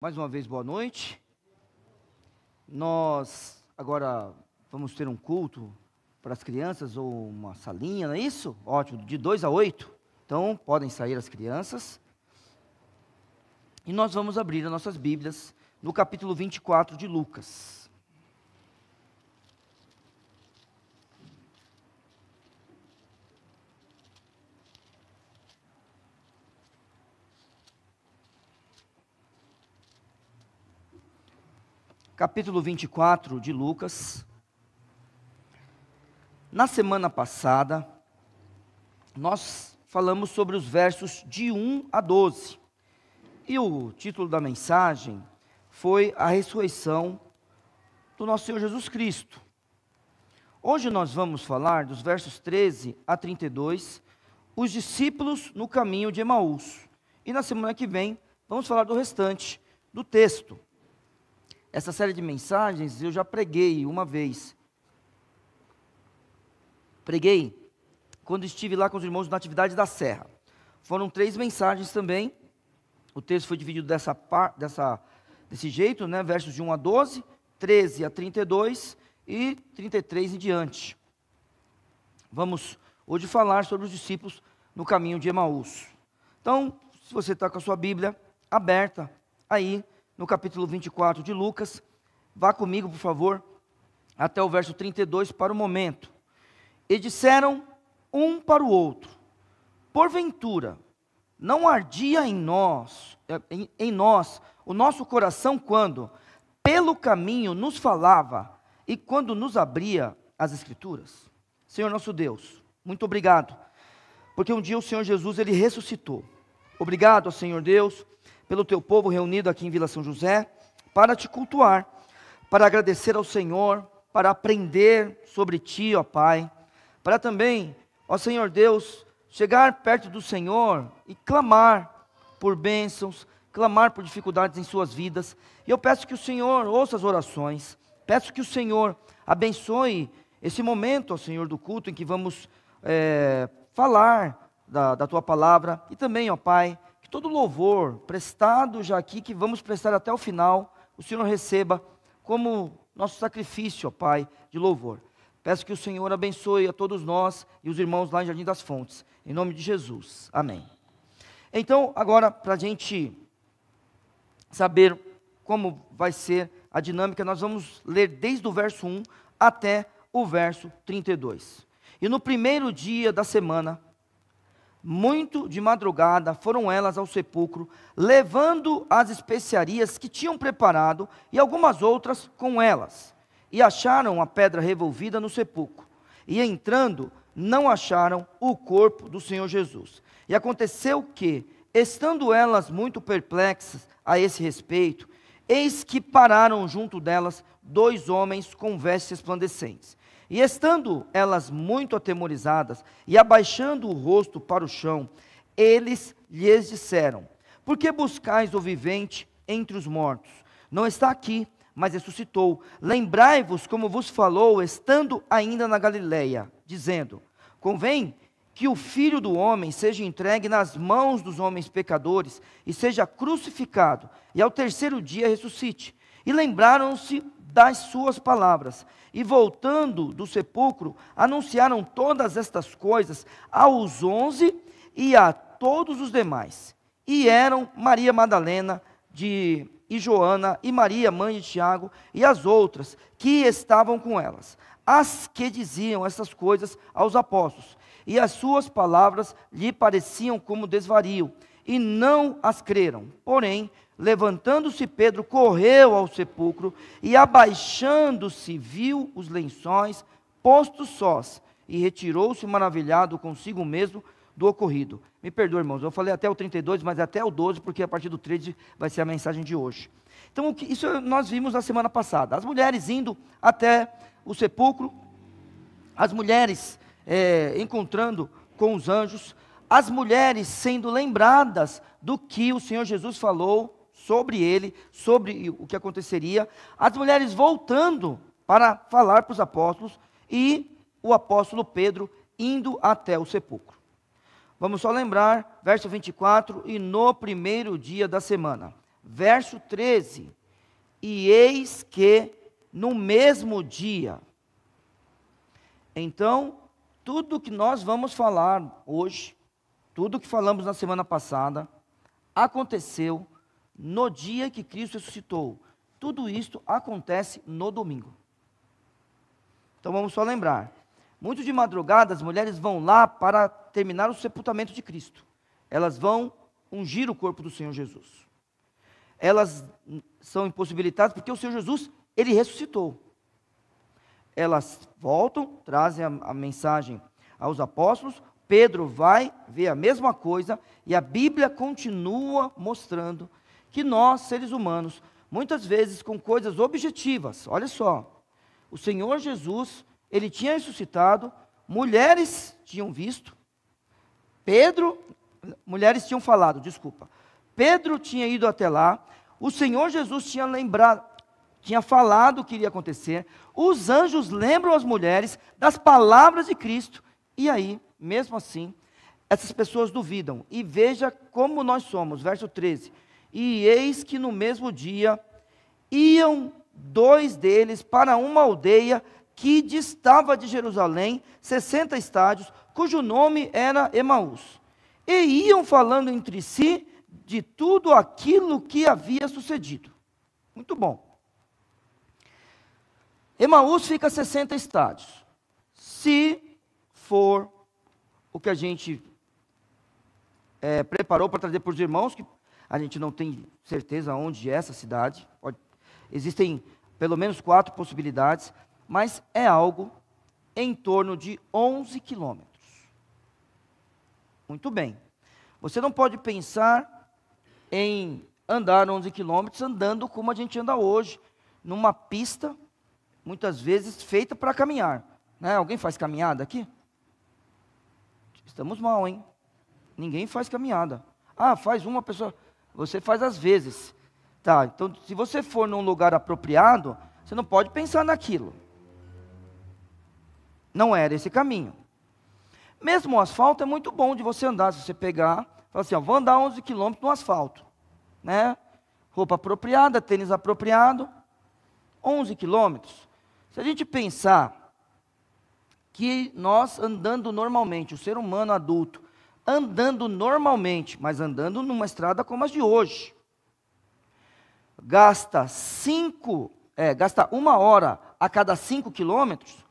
Mais uma vez, boa noite. Nós agora vamos ter um culto para as crianças, ou uma salinha, não é isso? Ótimo, de 2 a 8. Então, podem sair as crianças. E nós vamos abrir as nossas Bíblias no capítulo 24 de Lucas. Capítulo 24 de Lucas. Na semana passada, nós falamos sobre os versos de 1 a 12. E o título da mensagem foi a ressurreição do nosso Senhor Jesus Cristo. Hoje nós vamos falar dos versos 13 a 32, os discípulos no caminho de Emaús. E na semana que vem, vamos falar do restante do texto. Essa série de mensagens eu já preguei uma vez. Preguei quando estive lá com os irmãos na Atividade da Serra. Foram 3 mensagens também. O texto foi dividido desse jeito, né? Versos de 1 a 12, 13 a 32 e 33 em diante. Vamos hoje falar sobre os discípulos no caminho de Emaús. Então, se você está com a sua Bíblia aberta aí, no capítulo 24 de Lucas, vá comigo, por favor, até o verso 32 para o momento. E disseram um para o outro: porventura, não ardia em nós o nosso coração quando, pelo caminho, nos falava e quando nos abria as Escrituras? Senhor nosso Deus, muito obrigado, porque um dia o Senhor Jesus, Ele ressuscitou. Obrigado, Senhor Deus, pelo teu povo reunido aqui em Vila São José, para te cultuar, para agradecer ao Senhor, para aprender sobre ti, ó Pai, para também, ó Senhor Deus, chegar perto do Senhor e clamar por bênçãos, clamar por dificuldades em suas vidas. E eu peço que o Senhor ouça as orações, peço que o Senhor abençoe esse momento, ó Senhor, do culto em que vamos falar da tua palavra, e também, ó Pai, que todo louvor prestado já aqui, que vamos prestar até o final, o Senhor receba como nosso sacrifício, ó Pai, de louvor. Peço que o Senhor abençoe a todos nós e os irmãos lá em Jardim das Fontes, em nome de Jesus, amém. Então, agora, para a gente saber como vai ser a dinâmica, nós vamos ler desde o verso 1 até o verso 32. E no primeiro dia da semana, muito de madrugada, foram elas ao sepulcro, levando as especiarias que tinham preparado, e algumas outras com elas. E acharam a pedra revolvida no sepulcro. E entrando, não acharam o corpo do Senhor Jesus. E aconteceu que, estando elas muito perplexas a esse respeito, eis que pararam junto delas 2 homens com vestes resplandecentes. E estando elas muito atemorizadas, e abaixando o rosto para o chão, eles lhes disseram: por que buscais o vivente entre os mortos? Não está aqui, mas ressuscitou. Lembrai-vos como vos falou, estando ainda na Galileia, dizendo: convém que o Filho do Homem seja entregue nas mãos dos homens pecadores, e seja crucificado, e ao 3º dia ressuscite. E lembraram-se das suas palavras, e voltando do sepulcro, anunciaram todas estas coisas aos 11 e a todos os demais. E eram Maria Madalena e Joana, e Maria, mãe de Tiago, e as outras que estavam com elas, as que diziam essas coisas aos apóstolos. E as suas palavras lhe pareciam como desvario, e não as creram. Porém, levantando-se Pedro, correu ao sepulcro, e abaixando-se, viu os lençóis postos sós, e retirou-se maravilhado consigo mesmo do ocorrido. Me perdoe, irmãos, eu falei até o 32, mas até o 12, porque a partir do 13 vai ser a mensagem de hoje. Então, isso nós vimos na semana passada. As mulheres indo até o sepulcro, as mulheres encontrando com os anjos, as mulheres sendo lembradas do que o Senhor Jesus falou sobre ele, sobre o que aconteceria, as mulheres voltando para falar para os apóstolos, e o apóstolo Pedro indo até o sepulcro. Vamos só lembrar, verso 24, e no primeiro dia da semana. verso 13. E eis que no mesmo dia. Então, tudo que nós vamos falar hoje, tudo que falamos na semana passada, aconteceu no dia que Cristo ressuscitou. Tudo isto acontece no domingo. Então vamos só lembrar. Muito de madrugada as mulheres vão lá para terminar o sepultamento de Cristo. Elas vão ungir o corpo do Senhor Jesus. Elas são impossibilitadas porque o Senhor Jesus, Ele ressuscitou. Elas voltam, trazem a mensagem aos apóstolos, Pedro vai ver a mesma coisa, e a Bíblia continua mostrando que nós, seres humanos, muitas vezes com coisas objetivas, olha só, o Senhor Jesus, Ele tinha ressuscitado, mulheres tinham visto, mulheres tinham falado, desculpa, Pedro tinha ido até lá, o Senhor Jesus tinha lembrado, tinha falado o que iria acontecer, os anjos lembram as mulheres das palavras de Cristo, e aí, mesmo assim, essas pessoas duvidam, e veja como nós somos, verso 13, e eis que no mesmo dia, iam 2 deles para uma aldeia que distava de Jerusalém, 60 estádios, cujo nome era Emaús, e iam falando entre si de tudo aquilo que havia sucedido. Muito bom. Emaús fica a 60 estádios. Se for o que a gente preparou para trazer para os irmãos, que a gente não tem certeza onde é essa cidade, existem pelo menos 4 possibilidades, mas é algo em torno de 11 quilômetros. Muito bem. Você não pode pensar em andar 11 quilômetros andando como a gente anda hoje, numa pista, muitas vezes feita para caminhar. Né? Alguém faz caminhada aqui? Estamos mal, hein? Ninguém faz caminhada. Ah, faz uma pessoa. Você faz às vezes. Tá, então se você for num lugar apropriado, você não pode pensar naquilo. Não era esse caminho. Mesmo o asfalto é muito bom de você andar. Se você pegar, fala assim, ó, vou andar 11 quilômetros no asfalto. Né? Roupa apropriada, tênis apropriado. 11 quilômetros. Se a gente pensar que nós andando normalmente, o ser humano adulto, andando normalmente, mas andando numa estrada como as de hoje, gasta 1 hora a cada 5 quilômetros,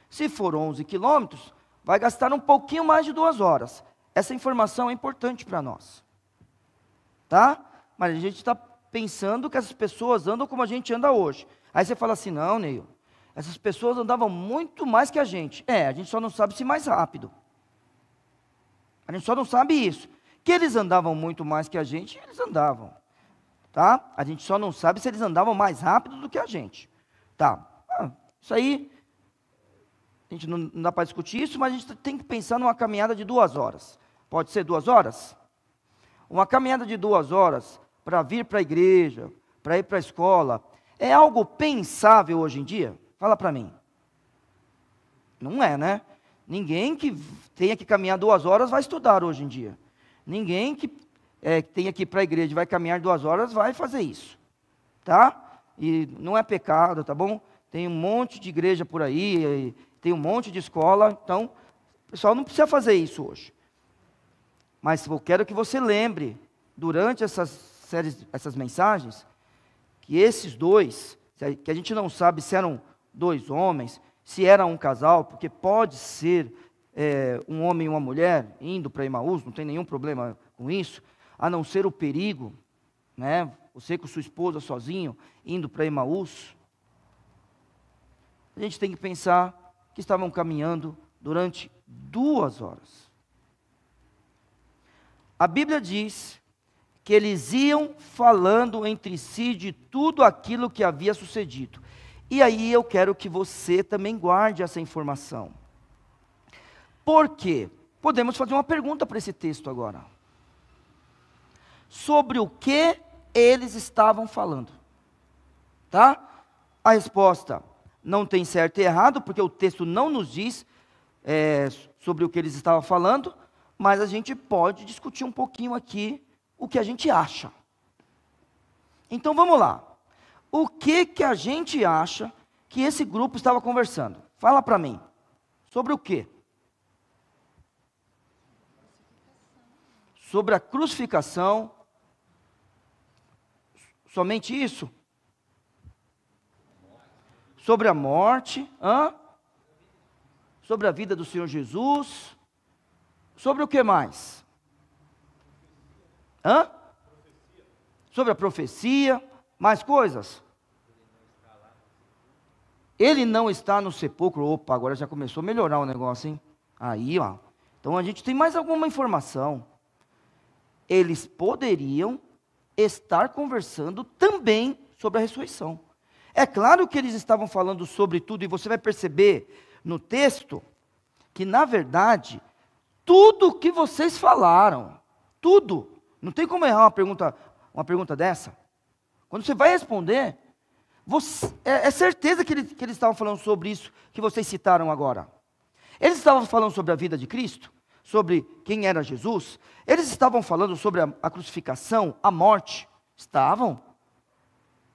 se for 11 quilômetros, vai gastar um pouquinho mais de 2 horas. Essa informação é importante para nós. Tá? Mas a gente está pensando que essas pessoas andam como a gente anda hoje. Aí você fala assim, não, Neil, essas pessoas andavam muito mais que a gente. A gente só não sabe se mais rápido. A gente só não sabe isso. Que eles andavam muito mais que a gente, eles andavam. Tá? A gente só não sabe se eles andavam mais rápido do que a gente. Tá? Isso aí, a gente não dá para discutir isso, mas a gente tem que pensar numa caminhada de 2 horas. Pode ser 2 horas? Uma caminhada de 2 horas para vir para a igreja, para ir para a escola, é algo pensável hoje em dia? Fala para mim. Não é, né? Ninguém que tenha que caminhar 2 horas vai estudar hoje em dia. Ninguém que tenha que ir para a igreja e vai caminhar 2 horas vai fazer isso. Tá? E não é pecado, tá bom? Tem um monte de igreja por aí, tem um monte de escola, então o pessoal não precisa fazer isso hoje. Mas eu quero que você lembre, durante essas mensagens, que esses 2, que a gente não sabe se eram 2 homens, se era um casal, porque pode ser um homem e uma mulher indo para Emaús, não tem nenhum problema com isso, a não ser o perigo, né? Você com sua esposa sozinho, indo para Emaús. A gente tem que pensar que estavam caminhando durante 2 horas. A Bíblia diz que eles iam falando entre si de tudo aquilo que havia sucedido. E aí eu quero que você também guarde essa informação. Por quê? Podemos fazer uma pergunta para esse texto agora. Sobre o que eles estavam falando. Tá? A resposta não tem certo e errado, porque o texto não nos diz sobre o que eles estavam falando, mas a gente pode discutir um pouquinho aqui o que a gente acha. Então vamos lá. O que a gente acha que esse grupo estava conversando? Fala para mim. Sobre o quê? Sobre a crucificação. Somente isso? Sobre a morte. Sobre a vida do Senhor Jesus. Sobre o que mais? Sobre a profecia. Mais coisas? Ele não está no sepulcro. Opa, agora já começou a melhorar o negócio, hein? Aí, ó. Então a gente tem mais alguma informação. Eles poderiam estar conversando também sobre a ressurreição. É claro que eles estavam falando sobre tudo, e você vai perceber no texto que, na verdade, tudo o que vocês falaram, tudo, não tem como errar uma pergunta dessa. Quando você vai responder, é certeza que eles estavam falando sobre isso que vocês citaram agora. Eles estavam falando sobre a vida de Cristo, sobre quem era Jesus. Eles estavam falando sobre a crucificação, a morte. Estavam.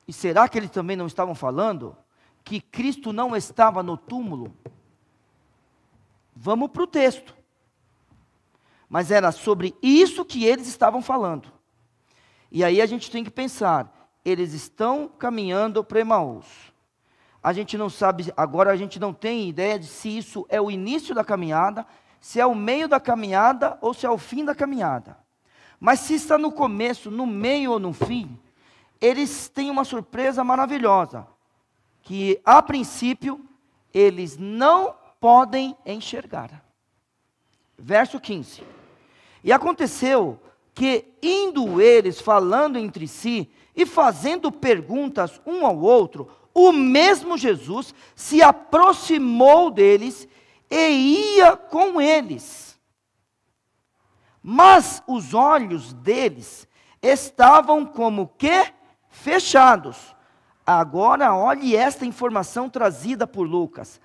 E será que eles também não estavam falando que Cristo não estava no túmulo? Vamos para o texto. Mas era sobre isso que eles estavam falando. E aí a gente tem que pensar, eles estão caminhando para Emaús. A gente não sabe, agora a gente não tem ideia de se isso é o início da caminhada, se é o meio da caminhada ou se é o fim da caminhada. Mas se está no começo, no meio ou no fim, eles têm uma surpresa maravilhosa, que a princípio eles não podem enxergar. Verso 15. E aconteceu que, indo eles falando entre si e fazendo perguntas um ao outro, o mesmo Jesus se aproximou deles e ia com eles. Mas os olhos deles estavam como que fechados. Agora olhe esta informação trazida por Lucas,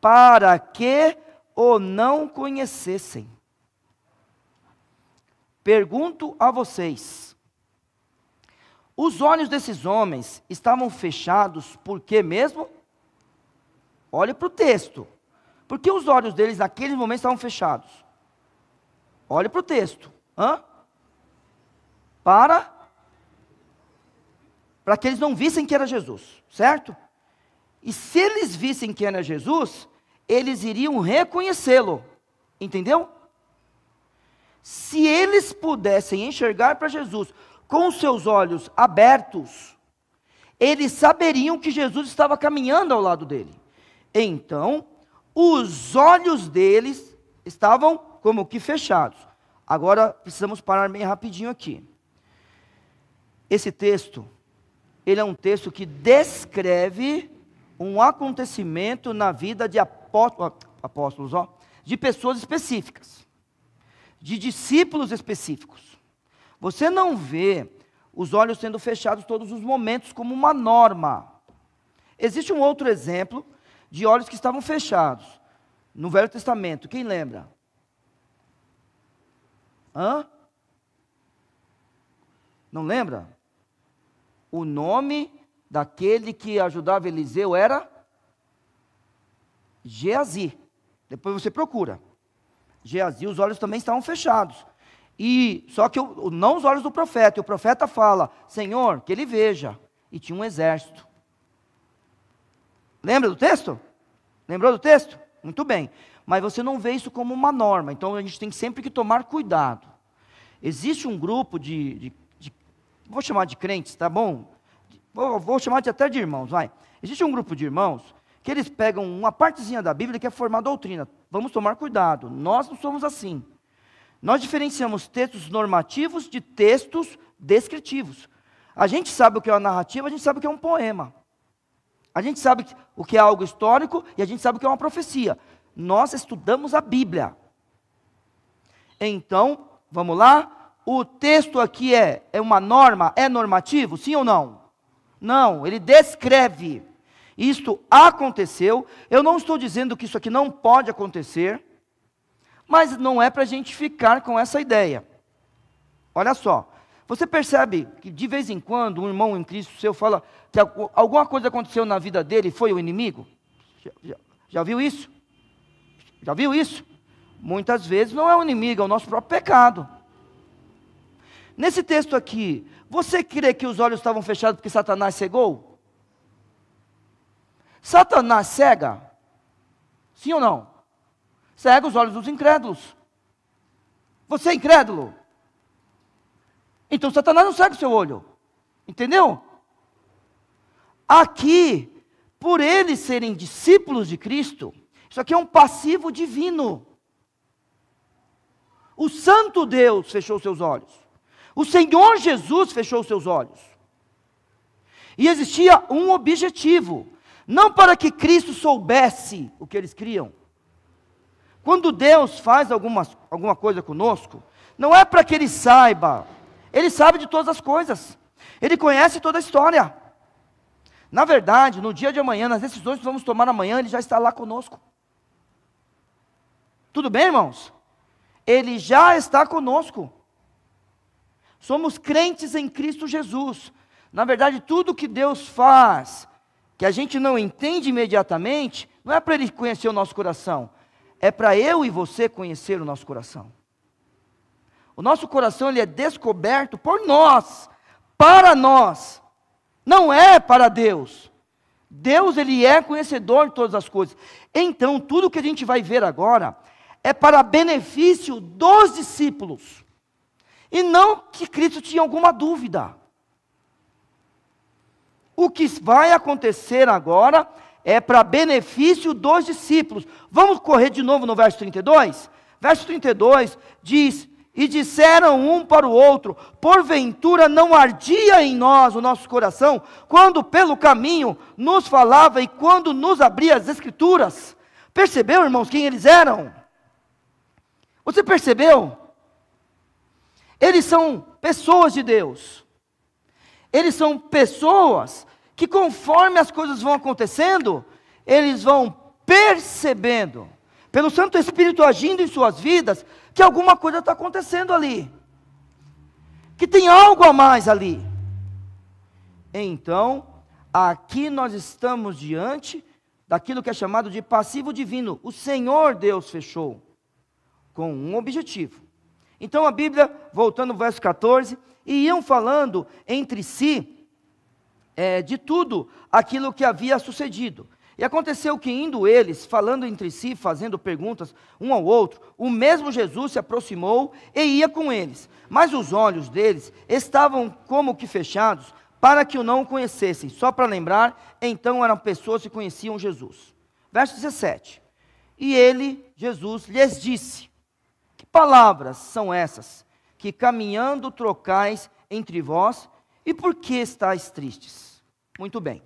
para que o não conhecessem. Pergunto a vocês, os olhos desses homens estavam fechados por quê mesmo? Olhe para o texto. Por que os olhos deles naquele momento estavam fechados? Olhe para o texto. Para que eles não vissem que era Jesus, certo? E se eles vissem que era Jesus, eles iriam reconhecê-lo, entendeu? Se eles pudessem enxergar para Jesus com os seus olhos abertos, eles saberiam que Jesus estava caminhando ao lado dele. Então, os olhos deles estavam como que fechados. Agora, precisamos parar bem rapidinho aqui. Esse texto, ele é um texto que descreve um acontecimento na vida de apóstolos, de pessoas específicas, de discípulos específicos. Você não vê os olhos sendo fechados todos os momentos como uma norma. Existe um outro exemplo de olhos que estavam fechados no Velho Testamento. Quem lembra? Não lembra? O nome daquele que ajudava Eliseu era Geazi. Depois você procura. Geazi, os olhos também estavam fechados. Só que não os olhos do profeta. E o profeta fala, Senhor, que ele veja. E tinha um exército. Lembra do texto? Lembrou do texto? Muito bem. Mas você não vê isso como uma norma. Então a gente tem sempre que tomar cuidado. Existe um grupo vou chamar de crentes, tá bom? Vou chamar até de irmãos, vai. Existe um grupo de irmãos que eles pegam uma partezinha da Bíblia que é formar doutrina. Vamos tomar cuidado. Nós não somos assim. Nós diferenciamos textos normativos de textos descritivos. A gente sabe o que é uma narrativa, a gente sabe o que é um poema. A gente sabe o que é algo histórico e a gente sabe o que é uma profecia. Nós estudamos a Bíblia. Então, vamos lá. O texto aqui é uma norma, é normativo, sim ou não? Não, ele descreve. Isto aconteceu. Eu não estou dizendo que isso aqui não pode acontecer, mas não é para a gente ficar com essa ideia. Olha só, Você percebe que de vez em quando um irmão em Cristo seu fala que alguma coisa aconteceu na vida dele e foi o inimigo? Já viu isso? Já viu isso? Muitas vezes não é o inimigo, é o nosso próprio pecado. Nesse texto aqui, você crê que os olhos estavam fechados porque Satanás cegou? Satanás cega? Sim ou não? Cega os olhos dos incrédulos. Você é incrédulo? Então Satanás não cega o seu olho. Entendeu? Aqui, por eles serem discípulos de Cristo, isso aqui é um passivo divino. O Santo Deus fechou seus olhos. O Senhor Jesus fechou seus olhos. E existia um objetivo. Não para que Cristo soubesse o que eles criam. Quando Deus faz alguma coisa conosco, não é para que Ele saiba. Ele sabe de todas as coisas. Ele conhece toda a história. Na verdade, no dia de amanhã, nas decisões que vamos tomar amanhã, Ele já está lá conosco. Tudo bem, irmãos? Ele já está conosco. Somos crentes em Cristo Jesus. Na verdade, tudo que Deus faz, que a gente não entende imediatamente, não é para Ele conhecer o nosso coração, é para eu e você conhecer o nosso coração. O nosso coração ele é descoberto por nós, para nós, não é para Deus. Deus ele é conhecedor de todas as coisas. Então, tudo que a gente vai ver agora é para benefício dos discípulos, e não que Cristo tinha alguma dúvida. O que vai acontecer agora é para benefício dos discípulos. Vamos correr de novo no verso 32? Verso 32 diz: e disseram um para o outro, porventura não ardia em nós o nosso coração, quando pelo caminho nos falava e quando nos abria as Escrituras. Percebeu, irmãos, quem eles eram? Você percebeu? Eles são pessoas de Deus. Eles são pessoas que conforme as coisas vão acontecendo, eles vão percebendo, pelo Santo Espírito agindo em suas vidas, que alguma coisa está acontecendo ali. Que tem algo a mais ali. Então, aqui nós estamos diante daquilo que é chamado de passivo divino. O Senhor Deus fechou com um objetivo. Então a Bíblia, voltando ao verso 14, e iam falando entre si de tudo aquilo que havia sucedido. E aconteceu que indo eles, falando entre si, fazendo perguntas um ao outro, o mesmo Jesus se aproximou e ia com eles. Mas os olhos deles estavam como que fechados, para que o não conhecessem. Só para lembrar, então eram pessoas que conheciam Jesus. Verso 17. E ele, Jesus, lhes disse: que palavras são essas, que caminhando trocais entre vós, e por que estáis tristes? Muito bem.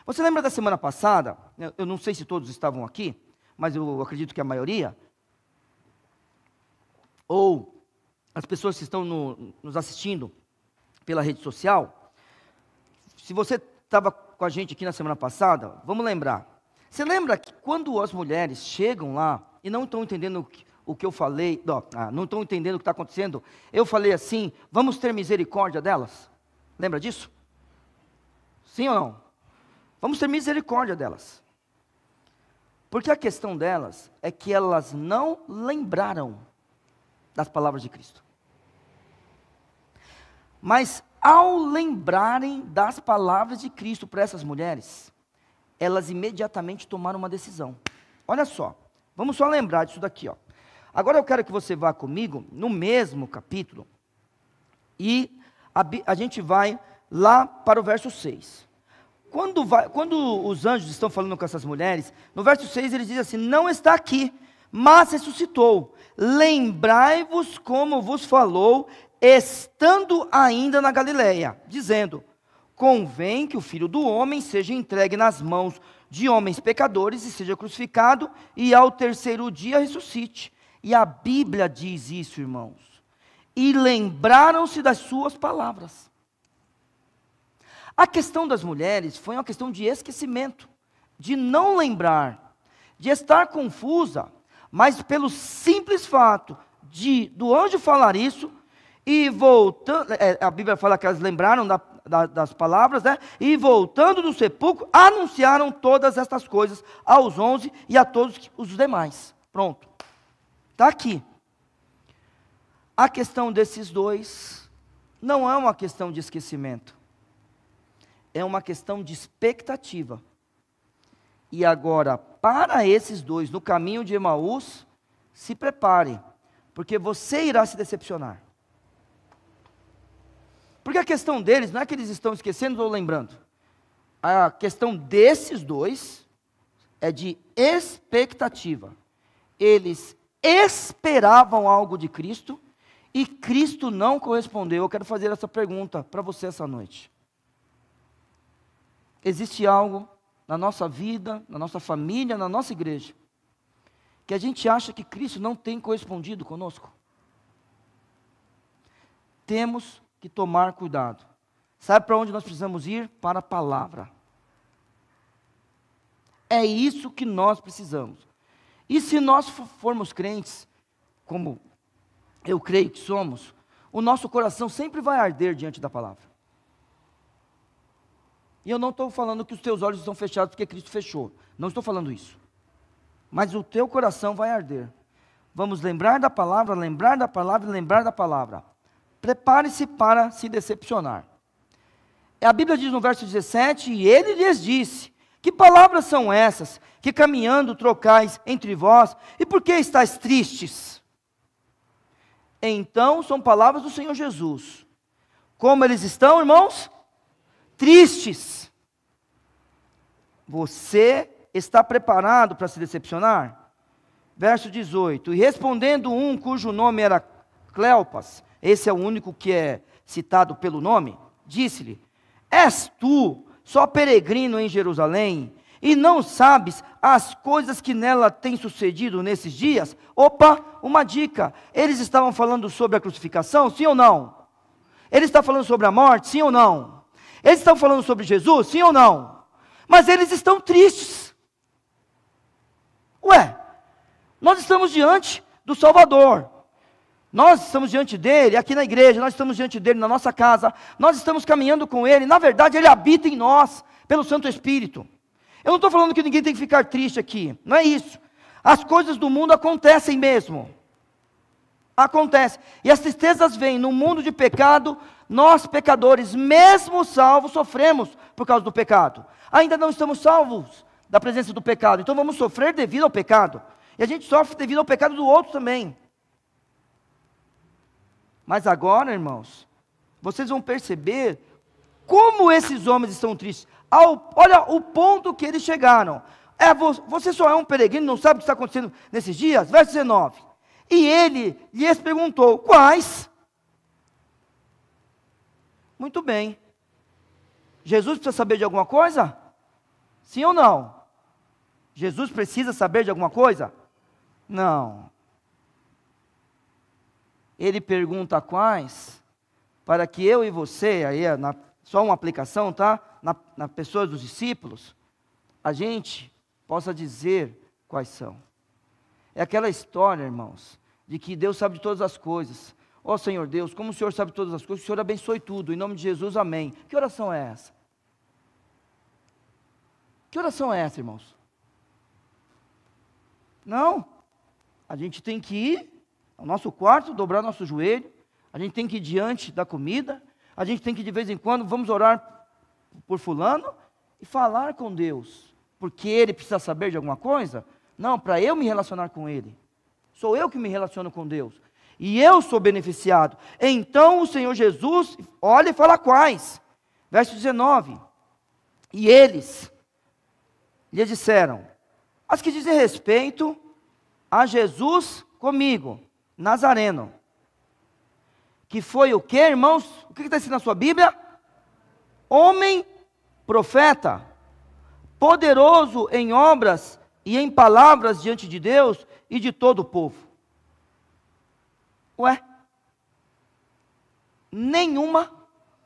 Você lembra da semana passada, eu não sei se todos estavam aqui, mas eu acredito que a maioria, ou as pessoas que estão nos assistindo pela rede social, se você estava com a gente aqui na semana passada, vamos lembrar. Você lembra que quando as mulheres chegam lá e não estão entendendo o que eu falei, não estão entendendo o que está acontecendo, eu falei assim: vamos ter misericórdia delas? Lembra disso? Sim ou não? Vamos ter misericórdia delas. Porque a questão delas é que elas não lembraram das palavras de Cristo. Mas ao lembrarem das palavras de Cristo para essas mulheres, elas imediatamente tomaram uma decisão. Olha só, vamos só lembrar disso daqui, ó. Agora eu quero que você vá comigo no mesmo capítulo, e a gente vai lá para o verso 6. Quando os anjos estão falando com essas mulheres, no verso 6 eles dizem assim: não está aqui, mas ressuscitou. Lembrai-vos como vos falou, estando ainda na Galileia, dizendo: convém que o Filho do Homem seja entregue nas mãos de homens pecadores e seja crucificado, e ao terceiro dia ressuscite. E a Bíblia diz isso, irmãos. E lembraram-se das suas palavras. A questão das mulheres foi uma questão de esquecimento, de não lembrar, de estar confusa, mas pelo simples fato do anjo falar isso, E voltando, a Bíblia fala que elas lembraram das palavras, né? E voltando do sepulcro, anunciaram todas estas coisas aos 11 e a todos os demais. Pronto. Está aqui. A questão desses dois não é uma questão de esquecimento. É uma questão de expectativa. E agora, para esses dois, no caminho de Emaús, se prepare, porque você irá se decepcionar. Porque a questão deles não é que eles estão esquecendo ou lembrando. A questão desses dois é de expectativa. Eles esperavam algo de Cristo e Cristo não correspondeu. Eu quero fazer essa pergunta para você essa noite. Existe algo na nossa vida, na nossa família, na nossa igreja, que a gente acha que Cristo não tem correspondido conosco? Temos que tomar cuidado. Sabe para onde nós precisamos ir? Para a palavra. É isso que nós precisamos. E se nós formos crentes, como eu creio que somos, o nosso coração sempre vai arder diante da palavra. E eu não estou falando que os teus olhos estão fechados porque Cristo fechou. Não estou falando isso. Mas o teu coração vai arder. Vamos lembrar da palavra, lembrar da palavra e lembrar da palavra. Prepare-se para se decepcionar. A Bíblia diz no verso 17, e ele lhes disse, que palavras são essas, que caminhando trocais entre vós, e por que estáis tristes? Então, são palavras do Senhor Jesus. Como eles estão, irmãos? Tristes. Você está preparado para se decepcionar? Verso 18, e respondendo um cujo nome era Cleopas, esse é o único que é citado pelo nome, disse-lhe, és tu só peregrino em Jerusalém, e não sabes as coisas que nela têm sucedido nesses dias? Opa, uma dica, eles estavam falando sobre a crucificação, sim ou não? Eles estavam falando sobre a morte, sim ou não? Eles estão falando sobre Jesus, sim ou não? Mas eles estão tristes. Ué, nós estamos diante do Salvador. Nós estamos diante dele, aqui na igreja, nós estamos diante dele na nossa casa, nós estamos caminhando com ele, na verdade ele habita em nós, pelo Santo Espírito. Eu não estou falando que ninguém tem que ficar triste aqui, não é isso. As coisas do mundo acontecem mesmo. Acontece. E as tristezas vêm no mundo de pecado, nós pecadores, mesmo salvos, sofremos por causa do pecado. Ainda não estamos salvos da presença do pecado, então vamos sofrer devido ao pecado. E a gente sofre devido ao pecado do outro também. Mas agora, irmãos, vocês vão perceber como esses homens estão tristes. Olha o ponto que eles chegaram. Você só é um peregrino, não sabe o que está acontecendo nesses dias? Verso 19. E ele lhes perguntou, quais? Muito bem. Jesus precisa saber de alguma coisa? Sim ou não? Jesus precisa saber de alguma coisa? Não. Ele pergunta quais, para que eu e você, aí só uma aplicação, tá? Na pessoa dos discípulos, a gente possa dizer quais são. É aquela história, irmãos, de que Deus sabe de todas as coisas. Ó Senhor Deus, como o Senhor sabe de todas as coisas, o Senhor abençoe tudo, em nome de Jesus, amém. Que oração é essa? Que oração é essa, irmãos? Não, a gente tem que ir ao nosso quarto, dobrar nosso joelho, a gente tem que ir diante da comida, a gente tem que de vez em quando, vamos orar por fulano, e falar com Deus, porque ele precisa saber de alguma coisa? Não, para eu me relacionar com ele, sou eu que me relaciono com Deus, e eu sou beneficiado. Então o Senhor Jesus, olha e fala quais, verso 19, e eles lhe disseram, as que dizem respeito a Jesus comigo, Nazareno, que foi o que, irmãos? O que está escrito na sua Bíblia? Homem, profeta, poderoso em obras e em palavras diante de Deus e de todo o povo. Ué? Nenhuma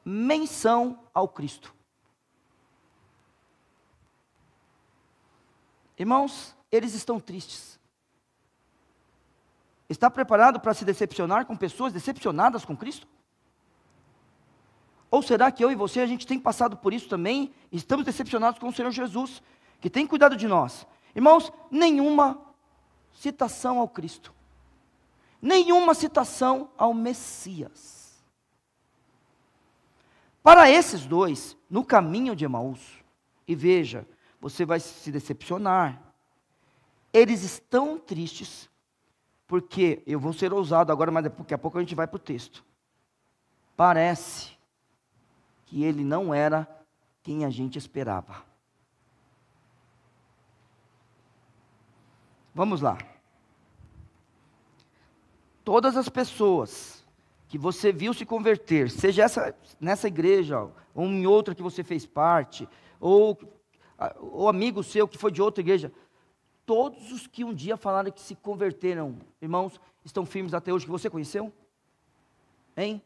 menção ao Cristo. Irmãos, eles estão tristes. Está preparado para se decepcionar com pessoas decepcionadas com Cristo? Ou será que eu e você, a gente tem passado por isso também, e estamos decepcionados com o Senhor Jesus, que tem cuidado de nós? Irmãos, nenhuma citação ao Cristo, nenhuma citação ao Messias. Para esses dois, no caminho de Emaús, e veja, você vai se decepcionar, eles estão tristes, porque, eu vou ser ousado agora, mas daqui a pouco a gente vai para o texto. Parece que ele não era quem a gente esperava. Vamos lá. Todas as pessoas que você viu se converter, seja nessa igreja, ou em outra que você fez parte, ou amigo seu que foi de outra igreja, todos os que um dia falaram que se converteram, irmãos, estão firmes até hoje, que você conheceu? Hein?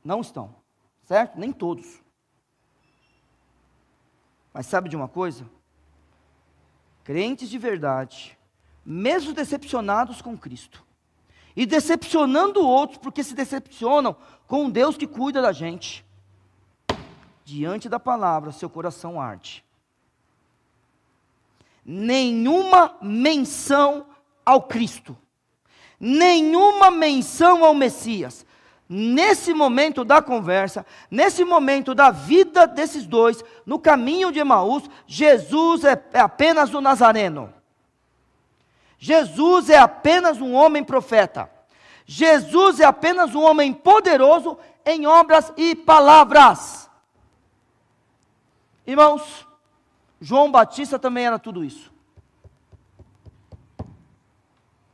Não estão, certo? Nem todos. Mas sabe de uma coisa? Crentes de verdade, mesmo decepcionados com Cristo, e decepcionando outros, porque se decepcionam com um Deus que cuida da gente, diante da palavra, seu coração arde. Nenhuma menção ao Cristo, nenhuma menção ao Messias. Nesse momento da conversa, nesse momento da vida desses dois, no caminho de Emaús, Jesus é apenas o Nazareno. Jesus é apenas um homem profeta. Jesus é apenas um homem poderoso em obras e palavras. Irmãos, João Batista também era tudo isso.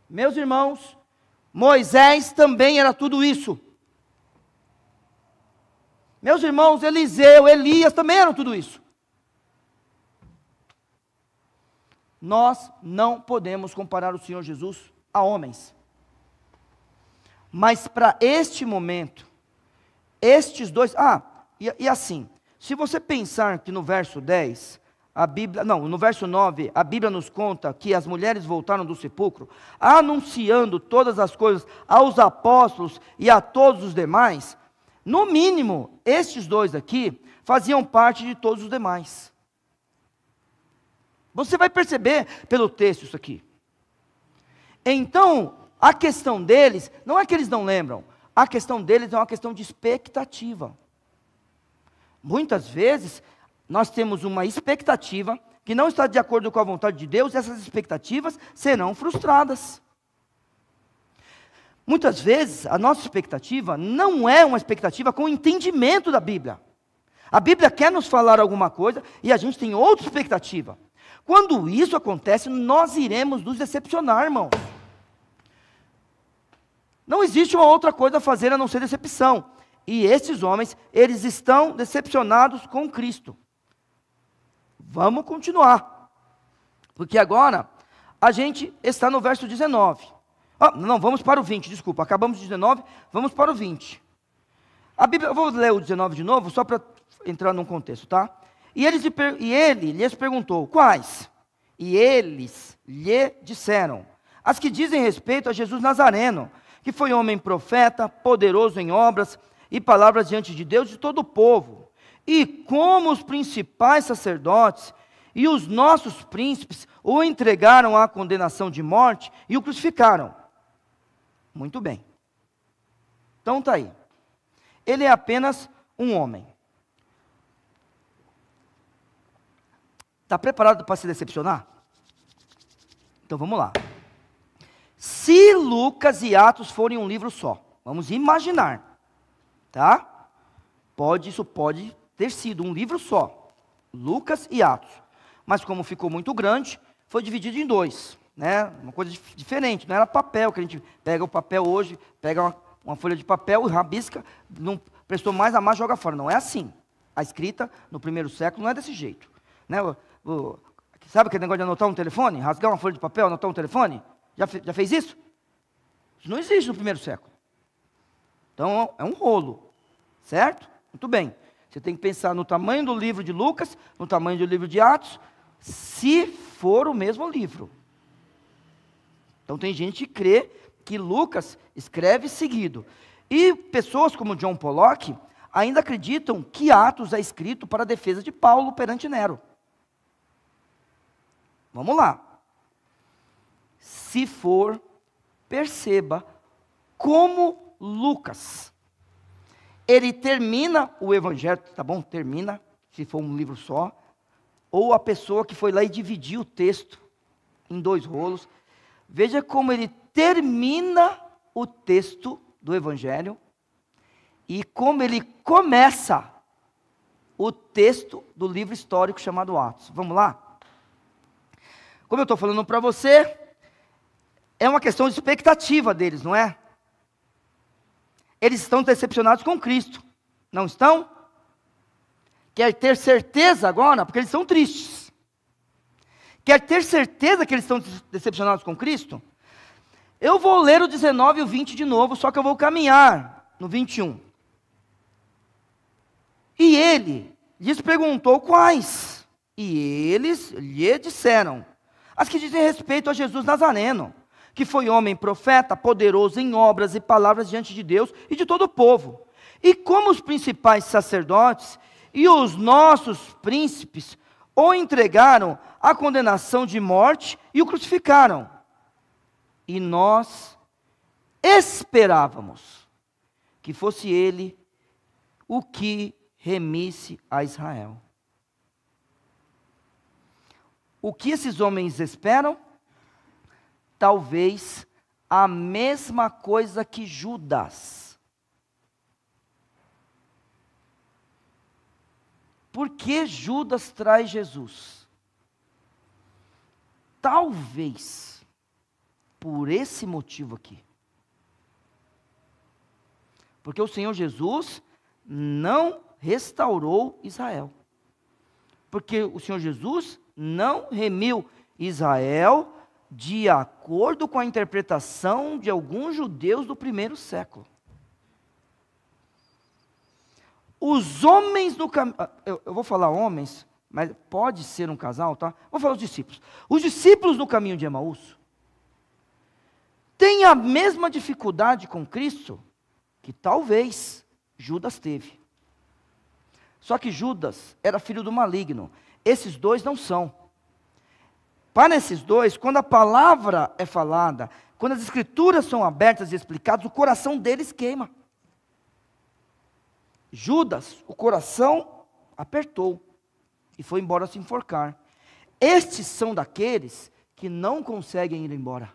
Meus irmãos, Moisés também era tudo isso. Meus irmãos, Eliseu, Elias também eram tudo isso. Nós não podemos comparar o Senhor Jesus a homens. Mas para este momento, estes dois... E assim, se você pensar que no verso 10... no verso 9, a Bíblia nos conta que as mulheres voltaram do sepulcro, anunciando todas as coisas aos apóstolos e a todos os demais. No mínimo, estes dois aqui faziam parte de todos os demais. Você vai perceber pelo texto isso aqui. Então, a questão deles, não é que eles não lembram, a questão deles é uma questão de expectativa. Muitas vezes, nós temos uma expectativa que não está de acordo com a vontade de Deus, e essas expectativas serão frustradas. Muitas vezes, a nossa expectativa não é uma expectativa com entendimento da Bíblia. A Bíblia quer nos falar alguma coisa, e a gente tem outra expectativa. Quando isso acontece, nós iremos nos decepcionar, irmãos. Não existe uma outra coisa a fazer a não ser decepção. E esses homens, eles estão decepcionados com Cristo. Vamos continuar. Porque agora, a gente está no verso 19. Não, vamos para o 20, desculpa. Acabamos de 19, vamos para o 20. A Bíblia, eu vou ler o 19 de novo, só para entrar num contexto, tá? E ele lhes perguntou, quais? E eles lhe disseram, as que dizem respeito a Jesus Nazareno, que foi homem profeta, poderoso em obras e palavras diante de Deus e de todo o povo. E como os principais sacerdotes e os nossos príncipes o entregaram à condenação de morte e o crucificaram. Muito bem. Então está aí. Ele é apenas um homem. Está preparado para se decepcionar? Então vamos lá. Se Lucas e Atos forem um livro só, vamos imaginar, tá? Isso pode ter sido um livro só, Lucas e Atos. Mas como ficou muito grande, foi dividido em dois, né? Uma coisa diferente, não era papel, que a gente pega o papel hoje, pega uma folha de papel e rabisca, não prestou mais a mais, joga fora. Não é assim. A escrita no primeiro século não é desse jeito, né? Sabe aquele negócio de anotar um telefone? Rasgar uma folha de papel, anotar um telefone? Já fez isso? Isso não existe no primeiro século. Então, é um rolo, certo? Muito bem. Você tem que pensar no tamanho do livro de Lucas, no tamanho do livro de Atos, se for o mesmo livro. Então tem gente que crê que Lucas escreve seguido. E pessoas como John Pollock ainda acreditam que Atos é escrito para a defesa de Paulo perante Nero. Vamos lá. Se for, perceba como Lucas, ele termina o evangelho, tá bom? Termina, se for um livro só, ou a pessoa que foi lá e dividiu o texto em 2 rolos. Veja como ele termina o texto do evangelho e como ele começa o texto do livro histórico chamado Atos. Vamos lá? Como eu estou falando para você, é uma questão de expectativa deles, não é? Eles estão decepcionados com Cristo, não estão? Quer ter certeza agora, porque eles são tristes. Quer ter certeza que eles estão decepcionados com Cristo? Eu vou ler o 19 e o 20 de novo, só que eu vou caminhar no 21. E ele lhes perguntou quais, e eles lhe disseram: as que dizem respeito a Jesus Nazareno, que foi homem profeta, poderoso em obras e palavras diante de Deus e de todo o povo. E como os principais sacerdotes e os nossos príncipes o entregaram à condenação de morte e o crucificaram. E nós esperávamos que fosse ele o que remisse a Israel. O que esses homens esperam? Talvez a mesma coisa que Judas. Por que Judas traz Jesus? Talvez por esse motivo aqui. Porque o Senhor Jesus não restaurou Israel. Porque o Senhor Jesus não remiu Israel de acordo com a interpretação de alguns judeus do primeiro século. Os homens no caminho, eu vou falar homens, mas pode ser um casal, tá? Vou falar os discípulos. Os discípulos no caminho de Emaús têm a mesma dificuldade com Cristo que talvez Judas teve. Só que Judas era filho do maligno. Esses dois não são. Para esses dois, quando a palavra é falada, quando as escrituras são abertas e explicadas, o coração deles queima. Judas, o coração apertou e foi embora se enforcar. Estes são daqueles que não conseguem ir embora.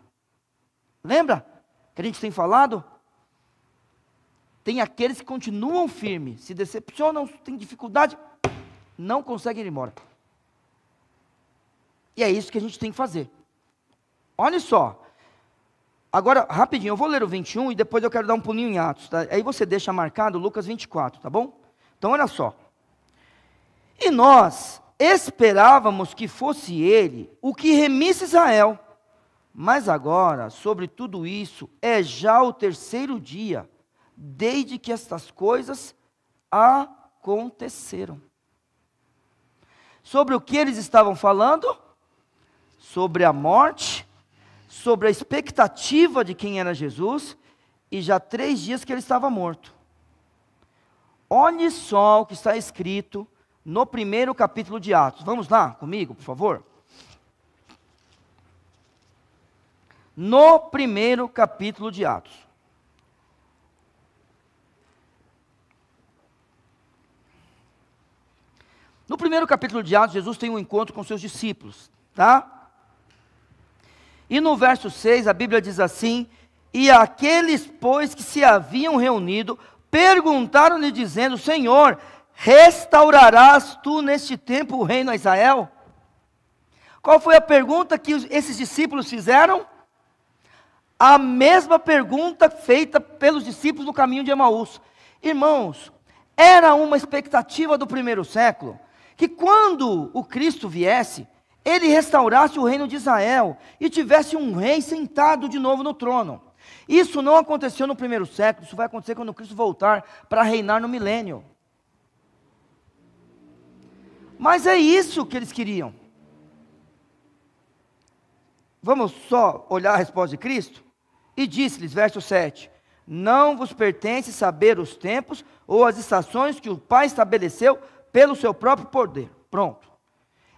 Lembra que a gente tem falado? Tem aqueles que continuam firmes, se decepcionam, têm dificuldade, não conseguem ir embora. E é isso que a gente tem que fazer. Olha só. Agora, rapidinho, eu vou ler o 21 e depois eu quero dar um pulinho em Atos. Tá? Aí você deixa marcado Lucas 24, tá bom? Então, olha só. E nós esperávamos que fosse ele o que remisse Israel. Mas agora, sobre tudo isso, é já o 3º dia, desde que estas coisas aconteceram. Sobre o que eles estavam falando? Sobre a morte, sobre a expectativa de quem era Jesus, e já 3 dias que ele estava morto. Olhe só o que está escrito no 1º capítulo de Atos. Vamos lá comigo, por favor? No 1º capítulo de Atos. No 1º capítulo de Atos, Jesus tem um encontro com seus discípulos, tá? E no verso 6, a Bíblia diz assim: e aqueles, pois, que se haviam reunido, perguntaram-lhe dizendo: Senhor, restaurarás tu neste tempo o reino a Israel? Qual foi a pergunta que esses discípulos fizeram? A mesma pergunta feita pelos discípulos no caminho de Emaús. Irmãos, era uma expectativa do primeiro século, que quando o Cristo viesse, ele restaurasse o reino de Israel e tivesse um rei sentado de novo no trono. Isso não aconteceu no primeiro século, isso vai acontecer quando Cristo voltar para reinar no milênio. Mas é isso que eles queriam. vamos só olhar a resposta de Cristo? E disse-lhes, verso 7, não vos pertence saber os tempos ou as estações que o Pai estabeleceu pelo seu próprio poder. Pronto.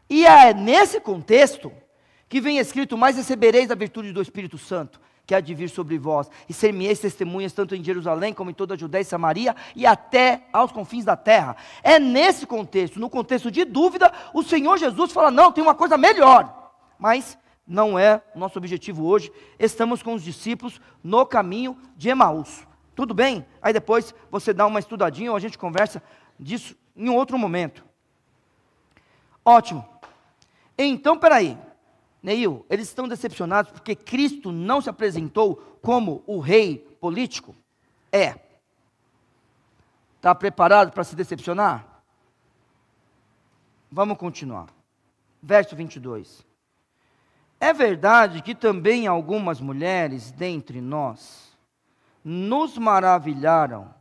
E é nesse contexto que vem escrito, mas recebereis a virtude do Espírito Santo, que há de vir sobre vós, e ser-me-eis testemunhas tanto em Jerusalém, como em toda a Judéia e Samaria, e até aos confins da terra. É nesse contexto, no contexto de dúvida, o Senhor Jesus fala, não, tem uma coisa melhor. Mas não é o nosso objetivo hoje, estamos com os discípulos no caminho de Emaús. Tudo bem? Aí depois você dá uma estudadinha, ou a gente conversa disso em um outro momento. Ótimo. Então, peraí. Neil, eles estão decepcionados porque Cristo não se apresentou como o rei político? É. Está preparado para se decepcionar? Vamos continuar. Verso 22. É verdade que também algumas mulheres dentre nós nos maravilharam,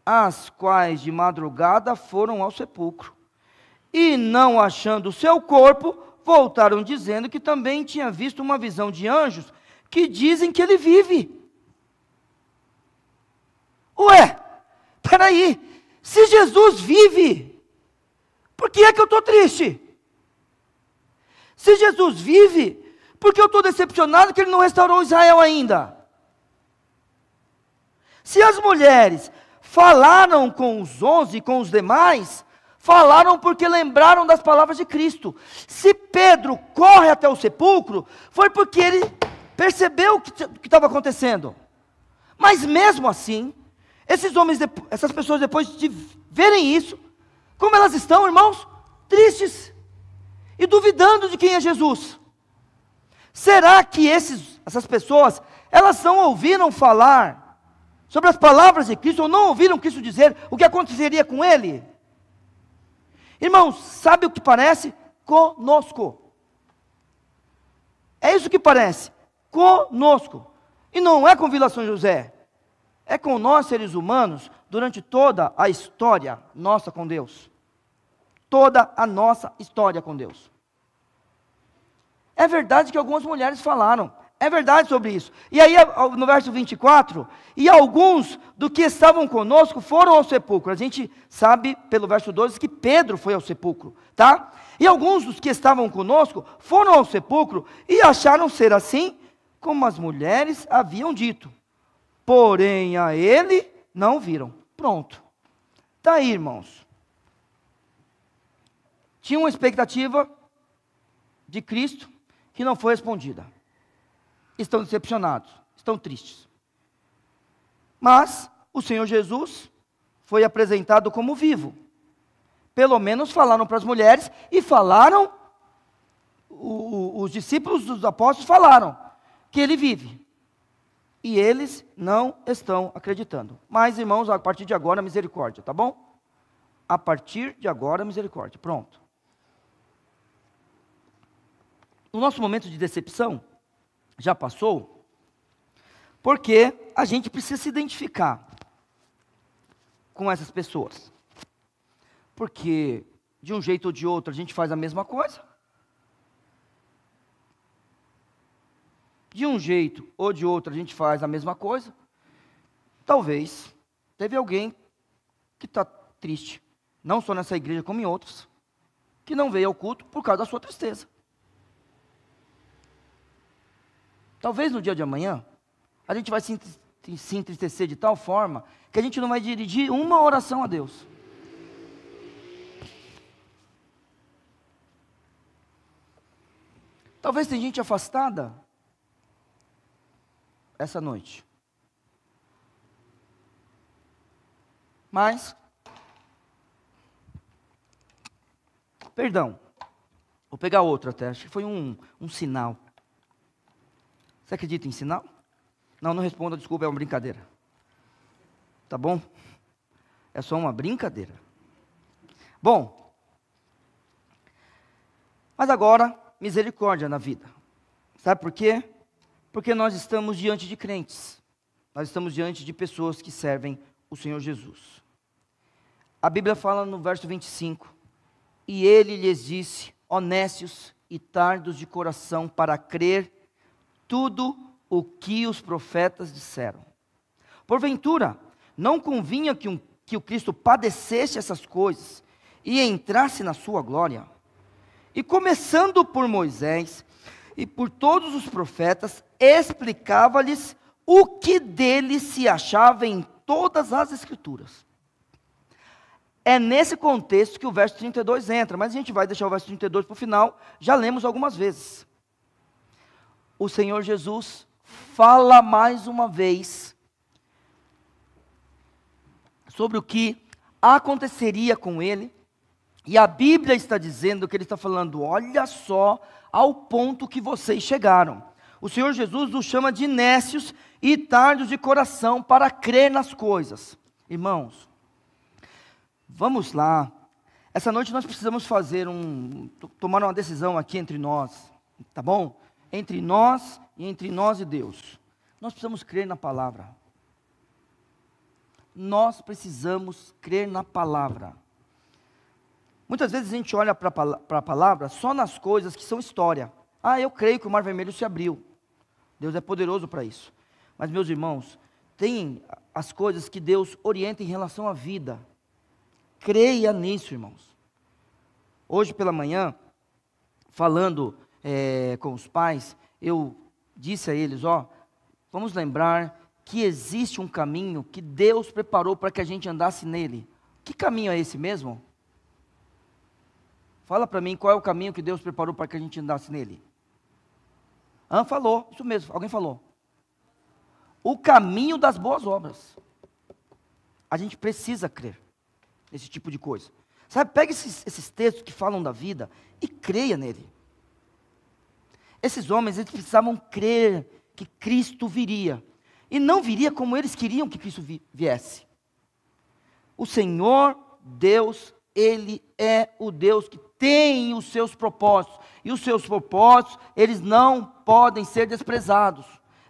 as quais de madrugada foram ao sepulcro, e não achando o seu corpo, voltaram dizendo que também tinha visto uma visão de anjos, que dizem que ele vive. Ué, peraí, se Jesus vive, por que é que eu estou triste? Se Jesus vive, por que eu estou decepcionado que ele não restaurou Israel ainda? Se as mulheres falaram com os 11 e com os demais, falaram porque lembraram das palavras de Cristo. Se Pedro corre até o sepulcro, foi porque ele percebeu o que estava acontecendo. Mas mesmo assim, esses homens, essas pessoas depois de verem isso, como elas estão, irmãos? Tristes e duvidando de quem é Jesus. Será que essas pessoas, elas não ouviram falar sobre as palavras de Cristo, ou não ouviram Cristo dizer o que aconteceria com ele? Irmãos, sabe o que parece? Conosco. É isso que parece. Conosco. E não é com Vila São José. É com nós, seres humanos, durante toda a história nossa com Deus. Toda a nossa história com Deus. É verdade que algumas mulheres falaram. É verdade sobre isso. E aí, no verso 24, e alguns do que estavam conosco foram ao sepulcro. A gente sabe, pelo verso 12, que Pedro foi ao sepulcro, tá? E alguns dos que estavam conosco foram ao sepulcro e acharam ser assim, como as mulheres haviam dito. Porém, a ele não viram. Pronto. Está aí, irmãos. Tinha uma expectativa de Cristo que não foi respondida. Estão decepcionados, estão tristes. Mas o Senhor Jesus foi apresentado como vivo. Pelo menos falaram para as mulheres e falaram, os discípulos dos apóstolos falaram que ele vive. E eles não estão acreditando. Mas, irmãos, a partir de agora, misericórdia, tá bom? A partir de agora, misericórdia. Pronto. O nosso momento de decepção já passou, porque a gente precisa se identificar com essas pessoas. Porque, de um jeito ou de outro, a gente faz a mesma coisa. De um jeito ou de outro, a gente faz a mesma coisa. Talvez, teve alguém que está triste, não só nessa igreja como em outras, que não veio ao culto por causa da sua tristeza. Talvez no dia de amanhã, a gente vai se entristecer de tal forma que a gente não vai dirigir uma oração a Deus. Talvez tem gente afastada essa noite. Mas, perdão, vou pegar outro até, acho que foi um sinal. Você acredita em sinal? Não, não responda, desculpa, é uma brincadeira. Tá bom? É só uma brincadeira. Bom, mas agora, misericórdia na vida. Sabe por quê? Porque nós estamos diante de crentes. Nós estamos diante de pessoas que servem o Senhor Jesus. A Bíblia fala no verso 25, e ele lhes disse, honestos e tardos de coração para crer, tudo o que os profetas disseram. Porventura, não convinha que o Cristo padecesse essas coisas e entrasse na sua glória? E começando por Moisés e por todos os profetas, explicava-lhes o que dele se achava em todas as Escrituras. É nesse contexto que o verso 32 entra, mas a gente vai deixar o verso 32 para o final, já lemos algumas vezes. O Senhor Jesus fala mais uma vez sobre o que aconteceria com ele, e a Bíblia está dizendo que ele está falando, olha só ao ponto que vocês chegaram. O Senhor Jesus nos chama de nécios e tardos de coração para crer nas coisas. Irmãos, vamos lá. Essa noite nós precisamos tomar uma decisão aqui entre nós, tá bom? Entre nós e Deus. Nós precisamos crer na palavra. Nós precisamos crer na palavra. Muitas vezes a gente olha para a palavra só nas coisas que são história. Ah, eu creio que o mar vermelho se abriu. Deus é poderoso para isso. Mas, meus irmãos, tem as coisas que Deus orienta em relação à vida. Creia nisso, irmãos. Hoje pela manhã, falando com os pais, eu disse a eles, vamos lembrar que existe um caminho que Deus preparou para que a gente andasse nele. Que caminho é esse mesmo? Fala para mim qual é o caminho que Deus preparou para que a gente andasse nele. Falou, isso mesmo, alguém falou. O caminho das boas obras. A gente precisa crer nesse tipo de coisa. Sabe, pega esses textos que falam da vida e creia nele. Esses homens, eles precisavam crer que Cristo viria. E não viria como eles queriam que Cristo viesse. O Senhor Deus, Ele é o Deus que tem os seus propósitos. E os seus propósitos, eles não podem ser desprezados.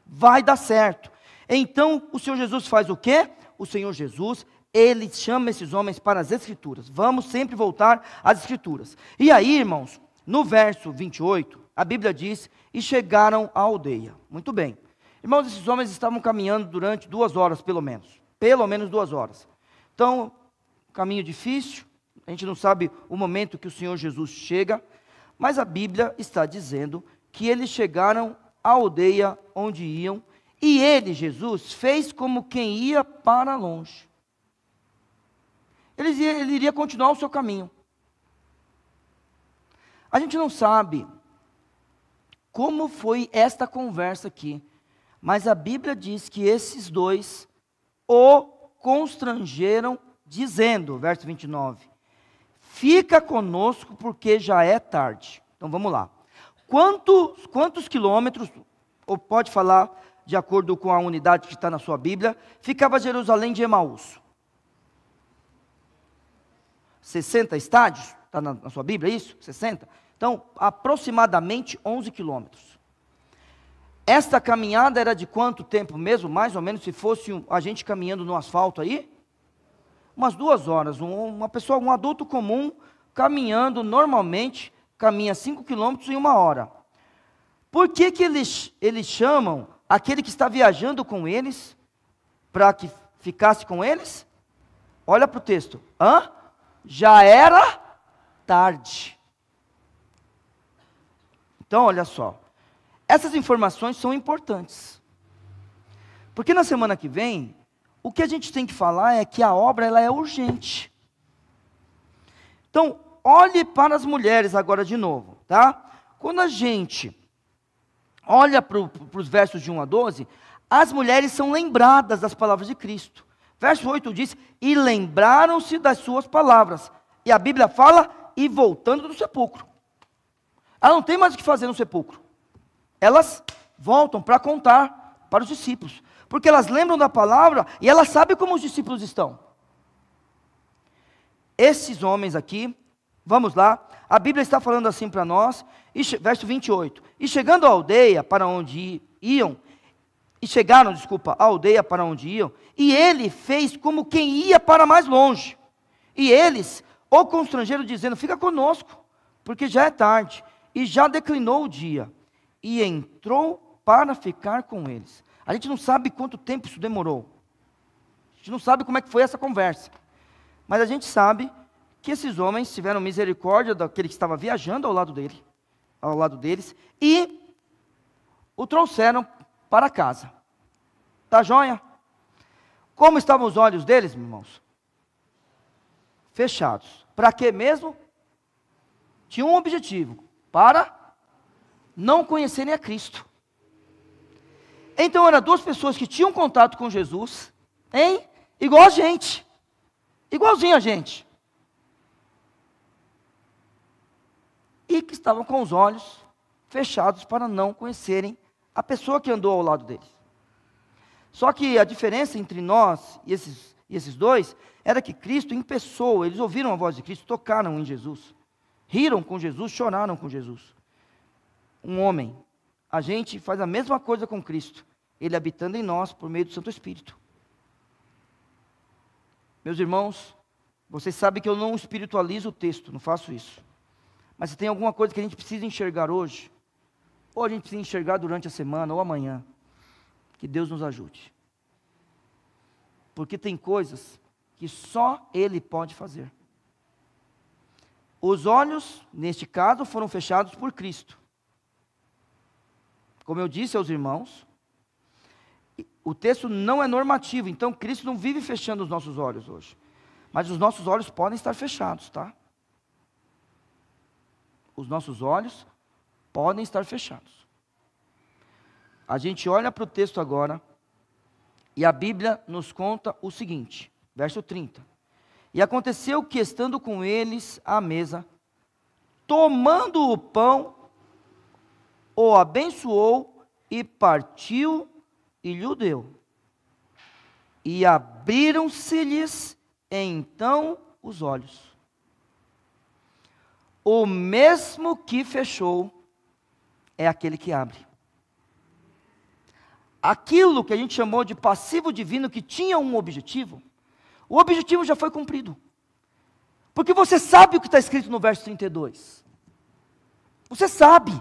Vai dar certo. Então, o Senhor Jesus faz o quê? O Senhor Jesus, Ele chama esses homens para as Escrituras. Vamos sempre voltar às Escrituras. E aí, irmãos, no verso 28, a Bíblia diz, e chegaram à aldeia. Muito bem. Irmãos, esses homens estavam caminhando durante 2 horas, pelo menos. Pelo menos 2 horas. Então, caminho difícil. A gente não sabe o momento que o Senhor Jesus chega. Mas a Bíblia está dizendo que eles chegaram à aldeia onde iam. E ele, Jesus, fez como quem ia para longe. Ele iria continuar o seu caminho. A gente não sabe como foi esta conversa aqui, mas a Bíblia diz que esses dois o constrangeram, dizendo, verso 29, fica conosco porque já é tarde. Então vamos lá. Quantos quilômetros, ou pode falar de acordo com a unidade que está na sua Bíblia, ficava Jerusalém de Emaús? 60 estádios? Está na sua Bíblia isso? 60? Então, aproximadamente 11 quilômetros. Esta caminhada era de quanto tempo mesmo? Mais ou menos, se fosse a gente caminhando no asfalto aí? Umas 2 horas. Um adulto comum, caminhando normalmente, caminha 5 quilômetros em 1 hora. Por que eles chamam aquele que está viajando com eles, para que ficasse com eles? Olha para o texto. Já era tarde. Então, olha só. Essas informações são importantes. Porque na semana que vem, o que a gente tem que falar é que a obra ela é urgente. Então, olhe para as mulheres agora de novo, tá? Quando a gente olha para os versos de 1 a 12, as mulheres são lembradas das palavras de Cristo. Verso 8 diz, e lembraram-se das suas palavras. E a Bíblia fala, e voltando do sepulcro. Ela não tem mais o que fazer no sepulcro. Elas voltam para contar para os discípulos. Porque elas lembram da palavra e elas sabem como os discípulos estão. Esses homens aqui, vamos lá, a Bíblia está falando assim para nós, verso 28. E chegando à aldeia para onde iam, à aldeia para onde iam, e ele fez como quem ia para mais longe. E eles o constrangeram dizendo, fica conosco, porque já é tarde, e já declinou o dia. E entrou para ficar com eles. A gente não sabe quanto tempo isso demorou. A gente não sabe como é que foi essa conversa. Mas a gente sabe que esses homens tiveram misericórdia daquele que estava viajando ao lado deles, e o trouxeram para casa. Tá joia? Como estavam os olhos deles, meus irmãos? Fechados. Para quê mesmo? Tinha um objetivo, para não conhecerem a Cristo. Então eram duas pessoas que tinham contato com Jesus, igual a gente, igualzinho a gente, e que estavam com os olhos fechados para não conhecerem a pessoa que andou ao lado deles. Só que a diferença entre nós e esses dois era que Cristo em pessoa, eles ouviram a voz de Cristo, tocaram em Jesus, riram com Jesus, choraram com Jesus. Um homem, a gente faz a mesma coisa com Cristo, Ele habitando em nós por meio do Santo Espírito. Meus irmãos, vocês sabem que eu não espiritualizo o texto, não faço isso. Mas se tem alguma coisa que a gente precisa enxergar hoje, ou a gente precisa enxergar durante a semana, ou amanhã, que Deus nos ajude. Porque tem coisas que só Ele pode fazer. Os olhos, neste caso, foram fechados por Cristo. Como eu disse aos irmãos, o texto não é normativo, então Cristo não vive fechando os nossos olhos hoje. Mas os nossos olhos podem estar fechados, tá? Os nossos olhos podem estar fechados. A gente olha para o texto agora, e a Bíblia nos conta o seguinte, verso 30. E aconteceu que, estando com eles à mesa, tomando o pão, o abençoou e partiu e lhe deu. E abriram-se-lhes então os olhos. O mesmo que fechou é aquele que abre. Aquilo que a gente chamou de passivo divino, que tinha um objetivo, o objetivo já foi cumprido. Porque você sabe o que está escrito no verso 32. Você sabe.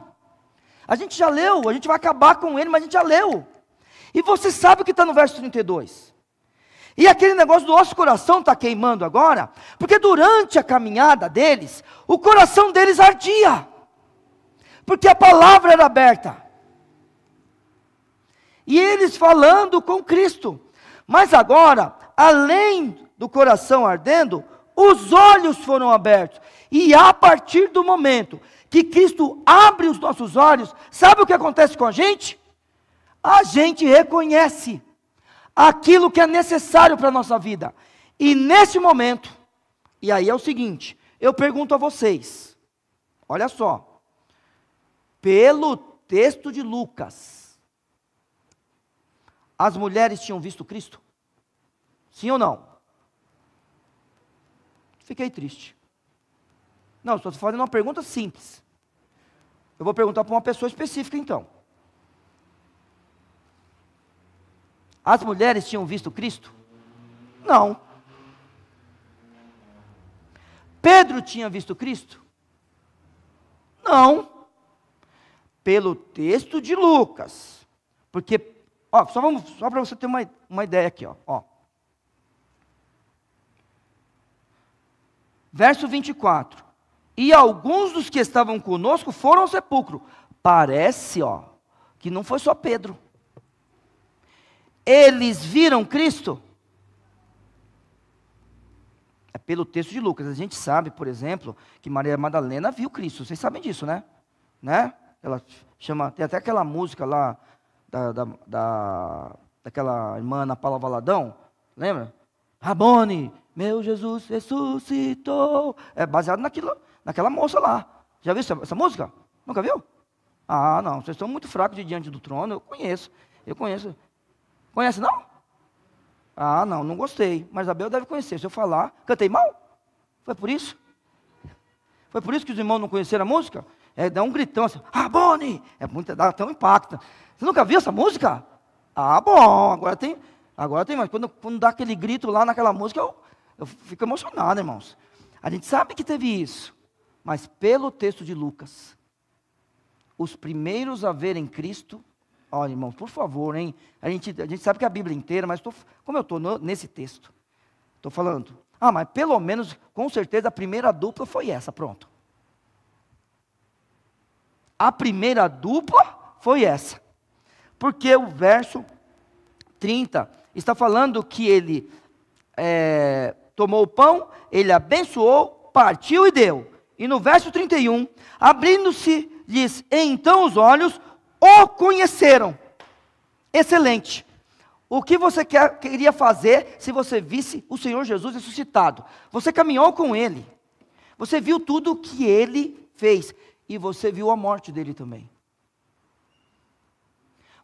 A gente já leu, a gente vai acabar com ele, mas a gente já leu. E você sabe o que está no verso 32. E aquele negócio do nosso coração está queimando agora, porque durante a caminhada deles, o coração deles ardia. Porque a palavra era aberta. E eles falando com Cristo. Mas agora, além do coração ardendo, os olhos foram abertos. E a partir do momento que Cristo abre os nossos olhos, sabe o que acontece com a gente? A gente reconhece aquilo que é necessário para a nossa vida. E nesse momento, e aí é o seguinte, eu pergunto a vocês, olha só, pelo texto de Lucas, as mulheres tinham visto Cristo? Sim ou não? Fiquei triste. Não, estou fazendo uma pergunta simples. Eu vou perguntar para uma pessoa específica então. As mulheres tinham visto Cristo? Não. Pedro tinha visto Cristo? Não. Pelo texto de Lucas. Porque, só para você ter uma ideia aqui, ó. Verso 24. E alguns dos que estavam conosco foram ao sepulcro. Parece, que não foi só Pedro. Eles viram Cristo? É pelo texto de Lucas. A gente sabe, por exemplo, que Maria Madalena viu Cristo. Vocês sabem disso, né? Ela chama, tem até aquela música lá, daquela irmã Ana Paula Valadão, lembra? Rabone, meu Jesus ressuscitou. É baseado naquela moça lá. Já viu essa música? Nunca viu? Ah, não, vocês estão muito fracos de diante do trono. Eu conheço. Conhece não? Ah, não gostei. Mas Abel deve conhecer. Se eu falar, cantei mal? Foi por isso? Foi por isso que os irmãos não conheceram a música? Dá um gritão assim, Rabone! Dá até um impacto. Você nunca viu essa música? Ah, bom, agora tem, mas quando dá aquele grito lá naquela música, eu fico emocionado, irmãos. A gente sabe que teve isso, mas pelo texto de Lucas, os primeiros a verem Cristo, Olha, irmãos, por favor, hein? A gente sabe que é a Bíblia inteira, mas como eu estou nesse texto, estou falando. Mas pelo menos, com certeza, a primeira dupla foi essa, pronto. A primeira dupla foi essa. Porque o verso 30 está falando que ele tomou o pão, ele abençoou, partiu e deu. E no verso 31, abrindo-se, diz, então os olhos o conheceram. Excelente. O que você queria fazer se você visse o Senhor Jesus ressuscitado? Você caminhou com Ele. Você viu tudo o que Ele fez. E você viu a morte dele também.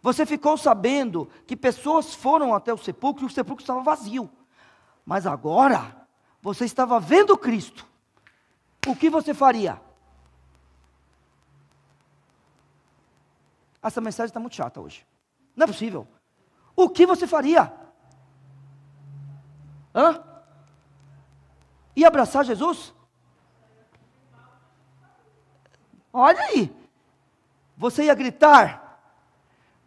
Você ficou sabendo que pessoas foram até o sepulcro e o sepulcro estava vazio. Mas agora, você estava vendo Cristo. O que você faria? Essa mensagem está muito chata hoje. Não é possível. O que você faria? Ia abraçar Jesus? Olha aí. Você ia gritar?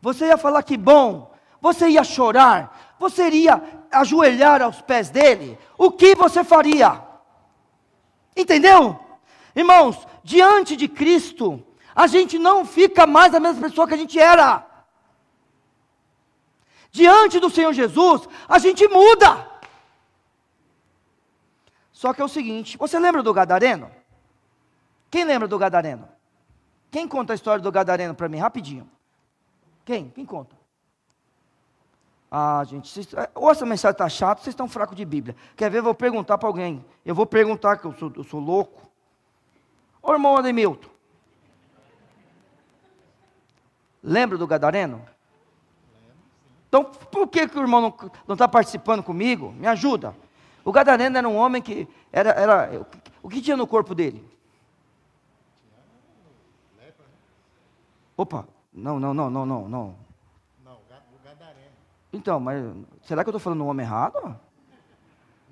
Você ia falar que bom? Você ia chorar? Você iria ajoelhar aos pés dele? O que você faria? Entendeu? Irmãos, diante de Cristo, a gente não fica mais a mesma pessoa que a gente era. Diante do Senhor Jesus, a gente muda. Só que é o seguinte, você lembra do Gadareno? Quem lembra do Gadareno? Quem conta a história do Gadareno para mim, rapidinho? Quem conta? Gente, ou essa mensagem está chata, vocês estão fracos de Bíblia. Quer ver, eu vou perguntar para alguém. Eu vou perguntar, que eu sou louco. Ô irmão Ademilton. Lembra do Gadareno? Então, por que o irmão não está participando comigo? Me ajuda. O Gadareno era um homem que o que tinha no corpo dele? Opa, não. Não, o Gadareno. Então, mas será que eu estou falando o homem errado?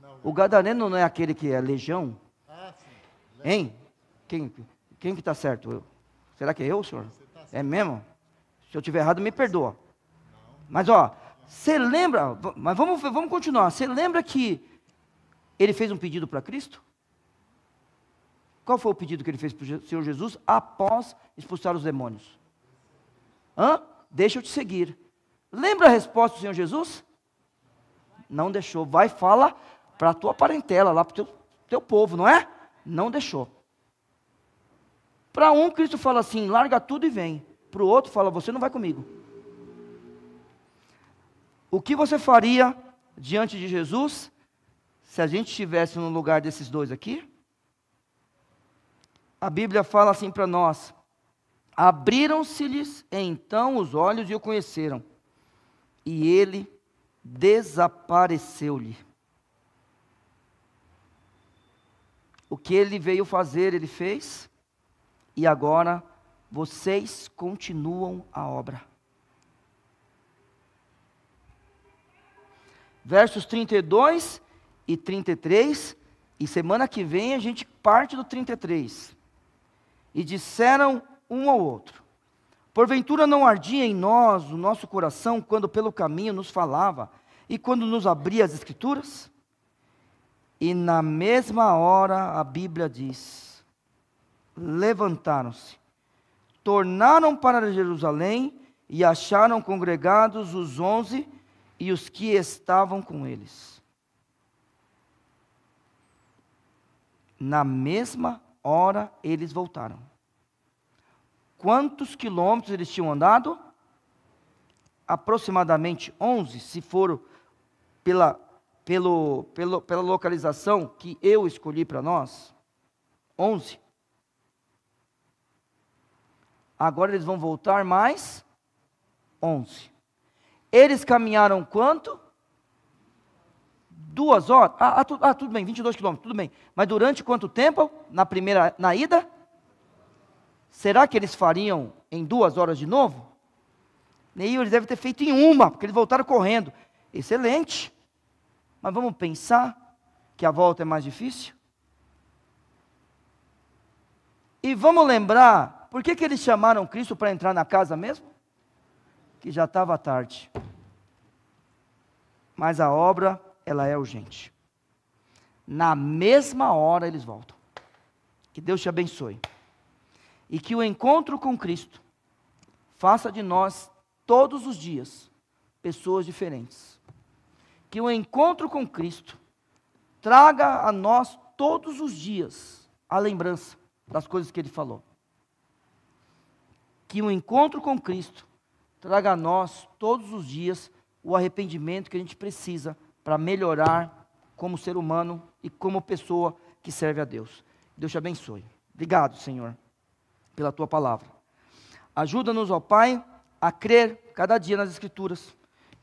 Não, O Gadareno não é aquele que é legião? Sim. Hein? Quem que está certo? Será que é eu, senhor? Tá certo. É mesmo? Se eu estiver errado, me perdoa. Não. Mas você lembra, mas vamos continuar. Você lembra que ele fez um pedido para Cristo? Qual foi o pedido que ele fez para o Senhor Jesus após expulsar os demônios? Deixa eu te seguir. Lembra a resposta do Senhor Jesus? Não deixou. Vai, fala para a tua parentela, lá para o teu povo, não é? Não deixou. Para um, Cristo fala assim, larga tudo e vem. Para o outro, fala, você não vai comigo. O que você faria diante de Jesus, se a gente estivesse no lugar desses dois aqui? A Bíblia fala assim para nós, abriram-se-lhes então os olhos e o conheceram, e ele desapareceu-lhe. O que ele veio fazer, ele fez, e agora vocês continuam a obra. Versos 32 e 33, e semana que vem a gente parte do 33. E disseram um ao outro, porventura não ardia em nós o nosso coração, quando pelo caminho nos falava, e quando nos abria as Escrituras? E na mesma hora a Bíblia diz, levantaram-se, tornaram para Jerusalém, e acharam congregados os 11 e os que estavam com eles. Na mesma hora eles voltaram. Quantos quilômetros eles tinham andado? Aproximadamente 11, se for pela localização que eu escolhi para nós. 11. Agora eles vão voltar mais 11. Eles caminharam quanto? 2 horas? Tudo bem, 22 quilômetros, tudo bem. Mas durante quanto tempo? Na ida? Será que eles fariam em 2 horas de novo? Nem eles devem ter feito em 1, porque eles voltaram correndo. Excelente. Mas vamos pensar que a volta é mais difícil? E vamos lembrar, por que eles chamaram Cristo para entrar na casa mesmo? que já estava tarde. Mas a obra, ela é urgente. Na mesma hora eles voltam. Que Deus te abençoe. E que o encontro com Cristo faça de nós, todos os dias, pessoas diferentes. Que o encontro com Cristo traga a nós, todos os dias, a lembrança das coisas que Ele falou. Que o encontro com Cristo traga a nós, todos os dias, o arrependimento que a gente precisa para melhorar como ser humano e como pessoa que serve a Deus. Deus te abençoe. Obrigado, Senhor, pela Tua palavra. Ajuda-nos, ó Pai, a crer cada dia nas Escrituras,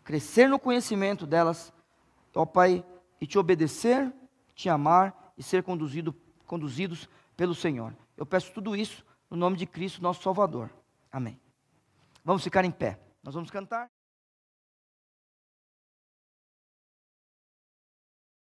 crescer no conhecimento delas, ó Pai, e Te obedecer, Te amar e ser conduzidos pelo Senhor. Eu peço tudo isso no nome de Cristo, nosso Salvador. Amém. Vamos ficar em pé. Nós vamos cantar.